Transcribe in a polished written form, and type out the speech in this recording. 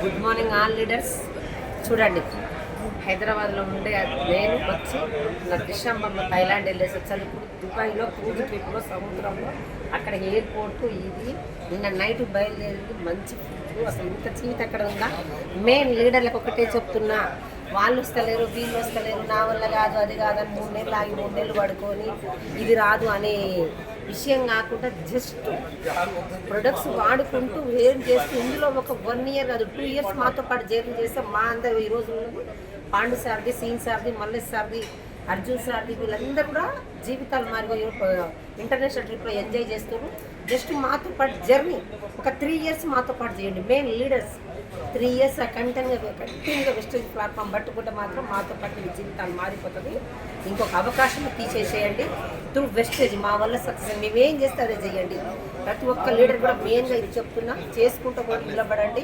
Good morning all leaders. చూడండి, హైదరాబాద్లో ఉండే నేను వచ్చి నా డిసెంబర్లో థైలాండ్ వెళ్ళేసి వచ్చాను. ఇప్పుడు దుబాయ్లో క్రూజ్ ట్రిప్లో సముద్రంలో అక్కడ ఎయిర్పోర్ట్ ఇది నిన్న నైట్ బయలుదేరింది. మంచి ఫుడ్, అసలు ఇంత జీవితం అక్కడ ఉందా. మెయిన్ లీడర్లకు ఒకటే చెప్తున్నా, వాళ్ళు వస్తలేరు వీళ్ళు వస్తలేరు నా వల్ల కాదు అది కాదని 3 నెలలు ఆగి 3 నెలలు పడుకొని ఇది రాదు అనే విషయం కాకుండా జస్ట్ ప్రొడక్ట్స్ వాడుకుంటూ ఏం చేస్తూ ఇందులో ఒక 1 ఇయర్ కాదు 2 ఇయర్స్ మాతో పాటు జర్నీ చేస్తే మా అందరూ ఈ రోజు పాండు సార్ది, సీన్ సార్ది, మల్లేష్ సార్ది, అర్జున్ సార్ది వీళ్ళందరూ కూడా జీవితాలు మారిపోయి ఇంటర్నేషనల్ ట్రిప్లో ఎంజాయ్ చేస్తారు. జస్ట్ మాతో పాటు జర్నీ ఒక 3 ఇయర్స్ మాతో పాటు చేయండి. మెయిన్ లీడర్స్ 3 ఇయర్స్ కంటిన్యూగా వెస్టేజ్ ప్లాట్ఫామ్ పట్టుకుంటే మాత్రం మాతో పాటు మీ జీవితాలు మారిపోతుంది. ఇంకొక అవకాశం తీసేసేయండి త్రూ వెస్టేజ్. మా వల్ల సక్సెస్ మేమేం చేస్తే అదే చేయండి. ప్రతి ఒక్క లీడర్ కూడా మెయిన్గా ఇది చెప్తున్నా, చేసుకుంటూ కూడా నిలబడండి.